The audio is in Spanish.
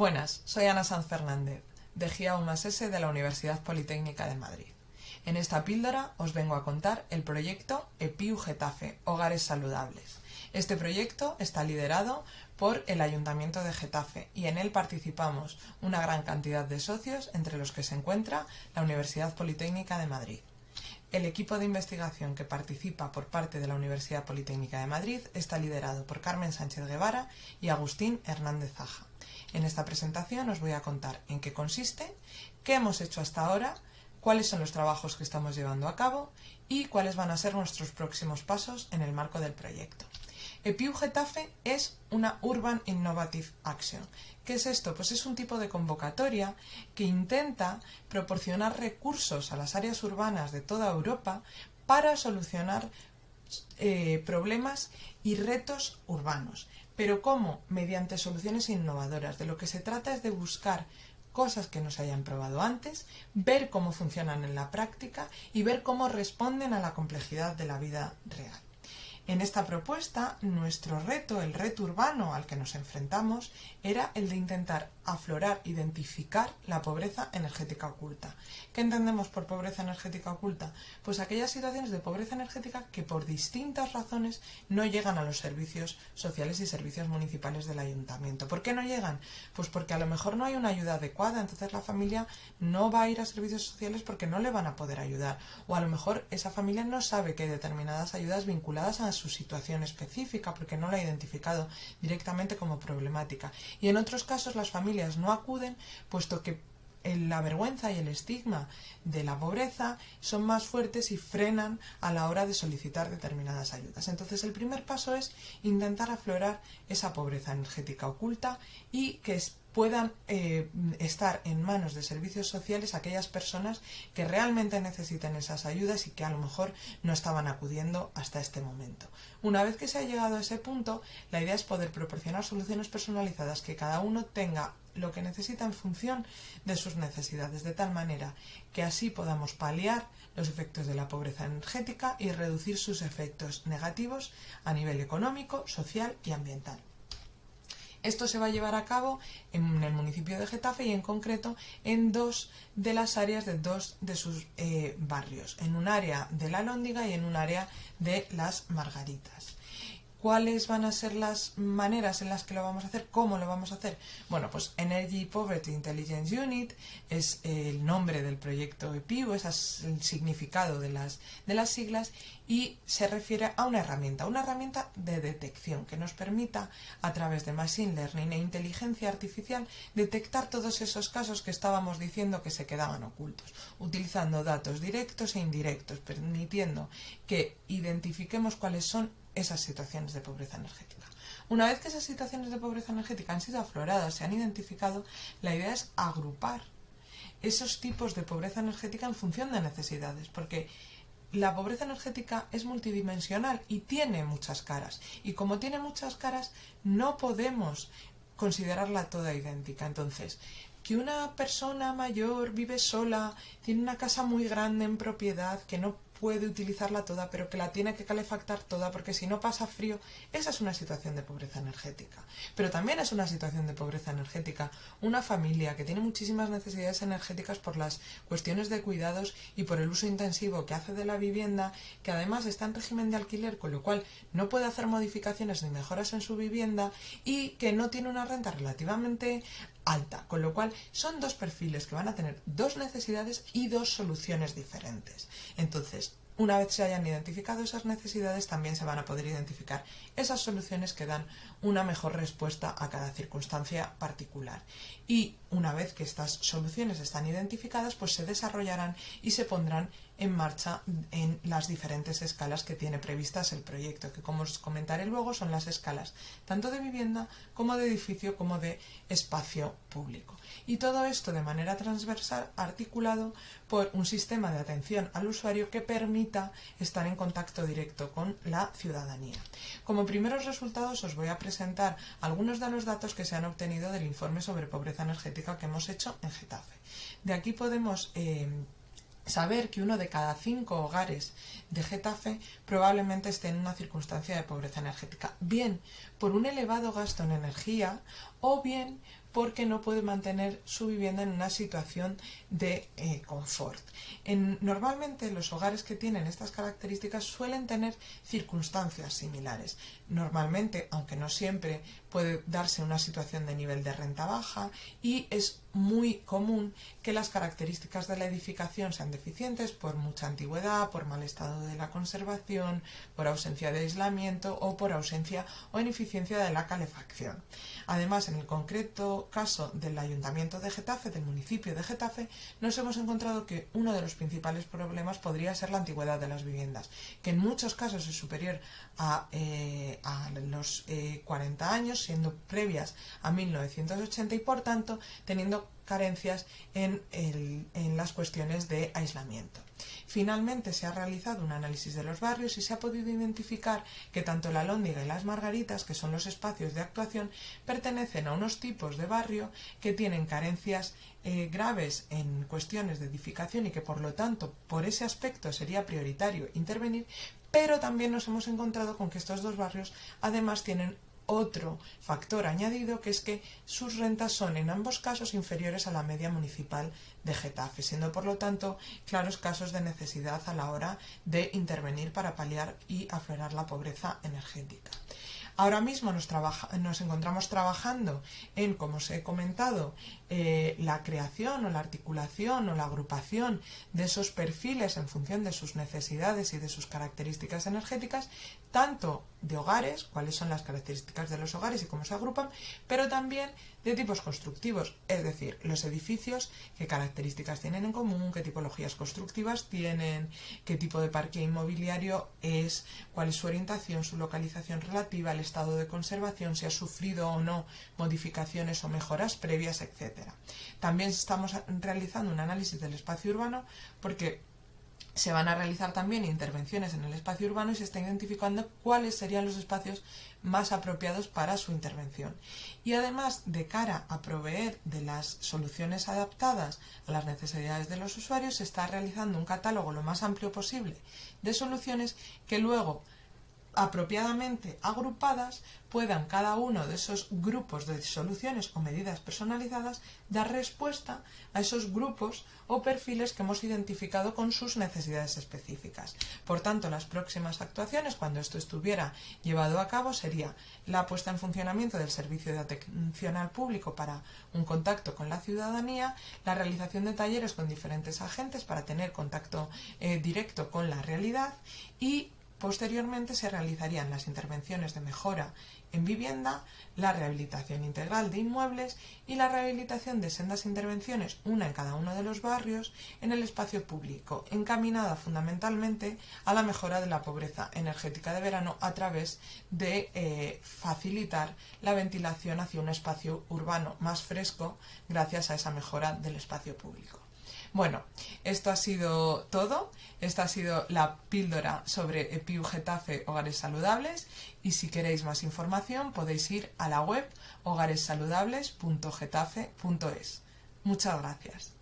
Buenas, soy Ana Sanz Fernández, de GIA1+S de la Universidad Politécnica de Madrid. En esta píldora os vengo a contar el proyecto EPIU Getafe, Hogares Saludables. Este proyecto está liderado por el Ayuntamiento de Getafe y en él participamos una gran cantidad de socios, entre los que se encuentra la Universidad Politécnica de Madrid. El equipo de investigación que participa por parte de la Universidad Politécnica de Madrid está liderado por Carmen Sánchez Guevara y Agustín Hernández Aja. En esta presentación os voy a contar en qué consiste, qué hemos hecho hasta ahora, cuáles son los trabajos que estamos llevando a cabo y cuáles van a ser nuestros próximos pasos en el marco del proyecto. EPIU Getafe es una Urban Innovative Action. ¿Qué es esto? Pues es un tipo de convocatoria que intenta proporcionar recursos a las áreas urbanas de toda Europa para solucionar problemas y retos urbanos. Pero ¿cómo? Mediante soluciones innovadoras. De lo que se trata es de buscar cosas que no se hayan probado antes, ver cómo funcionan en la práctica y ver cómo responden a la complejidad de la vida real. En esta propuesta, nuestro reto, el reto urbano al que nos enfrentamos, era el de intentar aflorar, identificar la pobreza energética oculta. ¿Qué entendemos por pobreza energética oculta? Pues aquellas situaciones de pobreza energética que por distintas razones no llegan a los servicios sociales y servicios municipales del ayuntamiento. ¿Por qué no llegan? Pues porque a lo mejor no hay una ayuda adecuada, entonces la familia no va a ir a servicios sociales porque no le van a poder ayudar. O a lo mejor esa familia no sabe que hay determinadas ayudas vinculadas a su situación específica porque no la ha identificado directamente como problemática. Y en otros casos las familias no acuden puesto que la vergüenza y el estigma de la pobreza son más fuertes y frenan a la hora de solicitar determinadas ayudas. Entonces el primer paso es intentar aflorar esa pobreza energética oculta y que puedan estar en manos de servicios sociales aquellas personas que realmente necesiten esas ayudas y que a lo mejor no estaban acudiendo hasta este momento. Una vez que se ha llegado a ese punto, la idea es poder proporcionar soluciones personalizadas que cada uno tenga lo que necesita en función de sus necesidades, de tal manera que así podamos paliar los efectos de la pobreza energética y reducir sus efectos negativos a nivel económico, social y ambiental. Esto se va a llevar a cabo en el municipio de Getafe y en concreto en dos de las áreas de dos de sus barrios, en un área de la Alhóndiga y en un área de las Margaritas. ¿Cuáles van a ser las maneras en las que lo vamos a hacer? ¿Cómo lo vamos a hacer? Bueno, pues Energy Poverty Intelligence Unit es el nombre del proyecto EPIU, ese es el significado de las siglas y se refiere a una herramienta de detección que nos permita, a través de Machine Learning e inteligencia artificial, detectar todos esos casos que estábamos diciendo que se quedaban ocultos, utilizando datos directos e indirectos, permitiendo que identifiquemos cuáles son esas situaciones de pobreza energética. Una vez que esas situaciones de pobreza energética han sido afloradas, se han identificado, la idea es agrupar esos tipos de pobreza energética en función de necesidades, porque la pobreza energética es multidimensional y tiene muchas caras. Y como tiene muchas caras, no podemos considerarla toda idéntica. Entonces, que una persona mayor vive sola, tiene una casa muy grande en propiedad, que no puede utilizarla toda, pero que la tiene que calefactar toda porque si no pasa frío, esa es una situación de pobreza energética. Pero también es una situación de pobreza energética una familia que tiene muchísimas necesidades energéticas por las cuestiones de cuidados y por el uso intensivo que hace de la vivienda, que además está en régimen de alquiler, con lo cual no puede hacer modificaciones ni mejoras en su vivienda y que no tiene una renta relativamente alta, con lo cual son dos perfiles que van a tener dos necesidades y dos soluciones diferentes. Entonces, una vez se hayan identificado esas necesidades, también se van a poder identificar esas soluciones que dan una mejor respuesta a cada circunstancia particular. Y una vez que estas soluciones están identificadas, pues se desarrollarán y se pondrán en marcha en las diferentes escalas que tiene previstas el proyecto, que como os comentaré luego son las escalas tanto de vivienda como de edificio como de espacio público. Y todo esto de manera transversal, articulado por un sistema de atención al usuario que permita estar en contacto directo con la ciudadanía. Como primeros resultados os voy a presentar algunos de los datos que se han obtenido del informe sobre pobreza energética que hemos hecho en Getafe. De aquí podemos saber que 1 de cada 5 hogares de Getafe probablemente esté en una circunstancia de pobreza energética, bien por un elevado gasto en energía o bien porque no puede mantener su vivienda en una situación de confort. Normalmente los hogares que tienen estas características suelen tener circunstancias similares. Normalmente, aunque no siempre, puede darse una situación de nivel de renta baja y es muy común que las características de la edificación sean deficientes por mucha antigüedad, por mal estado de la conservación, por ausencia de aislamiento o por ausencia o ineficiencia de la calefacción. Además, en el concreto caso del Ayuntamiento de Getafe, del municipio de Getafe, nos hemos encontrado que uno de los principales problemas podría ser la antigüedad de las viviendas, que en muchos casos es superior a los 40 años, siendo previas a 1980 y por tanto teniendo carencias en las cuestiones de aislamiento. Finalmente se ha realizado un análisis de los barrios y se ha podido identificar que tanto la Alhóndiga y las Margaritas, que son los espacios de actuación, pertenecen a unos tipos de barrio que tienen carencias graves en cuestiones de edificación y que por lo tanto por ese aspecto sería prioritario intervenir, pero también nos hemos encontrado con que estos dos barrios además tienen otro factor añadido, que es que sus rentas son en ambos casos inferiores a la media municipal de Getafe, siendo por lo tanto claros casos de necesidad a la hora de intervenir para paliar y aflorar la pobreza energética. Ahora mismo nos encontramos trabajando en, como os he comentado, la creación o la articulación o la agrupación de esos perfiles en función de sus necesidades y de sus características energéticas, tanto de hogares, cuáles son las características de los hogares y cómo se agrupan, pero también de tipos constructivos, es decir, los edificios, qué características tienen en común, qué tipologías constructivas tienen, qué tipo de parque inmobiliario es, cuál es su orientación, su localización relativa, el estado de conservación, si ha sufrido o no modificaciones o mejoras previas, etc. También estamos realizando un análisis del espacio urbano porque se van a realizar también intervenciones en el espacio urbano y se está identificando cuáles serían los espacios más apropiados para su intervención. Y además, de cara a proveer de las soluciones adaptadas a las necesidades de los usuarios, se está realizando un catálogo lo más amplio posible de soluciones que luego, apropiadamente agrupadas, puedan cada uno de esos grupos de soluciones o medidas personalizadas dar respuesta a esos grupos o perfiles que hemos identificado con sus necesidades específicas. Por tanto, las próximas actuaciones, cuando esto estuviera llevado a cabo, sería la puesta en funcionamiento del servicio de atención al público para un contacto con la ciudadanía, la realización de talleres con diferentes agentes para tener contacto directo con la realidad y posteriormente se realizarían las intervenciones de mejora en vivienda, la rehabilitación integral de inmuebles y la rehabilitación de sendas intervenciones, una en cada uno de los barrios, en el espacio público, encaminada fundamentalmente a la mejora de la pobreza energética de verano a través de facilitar la ventilación hacia un espacio urbano más fresco gracias a esa mejora del espacio público. Bueno, esto ha sido todo. Esta ha sido la píldora sobre EPIU Getafe Hogares Saludables y si queréis más información podéis ir a la web hogaressaludables.getafe.es. Muchas gracias.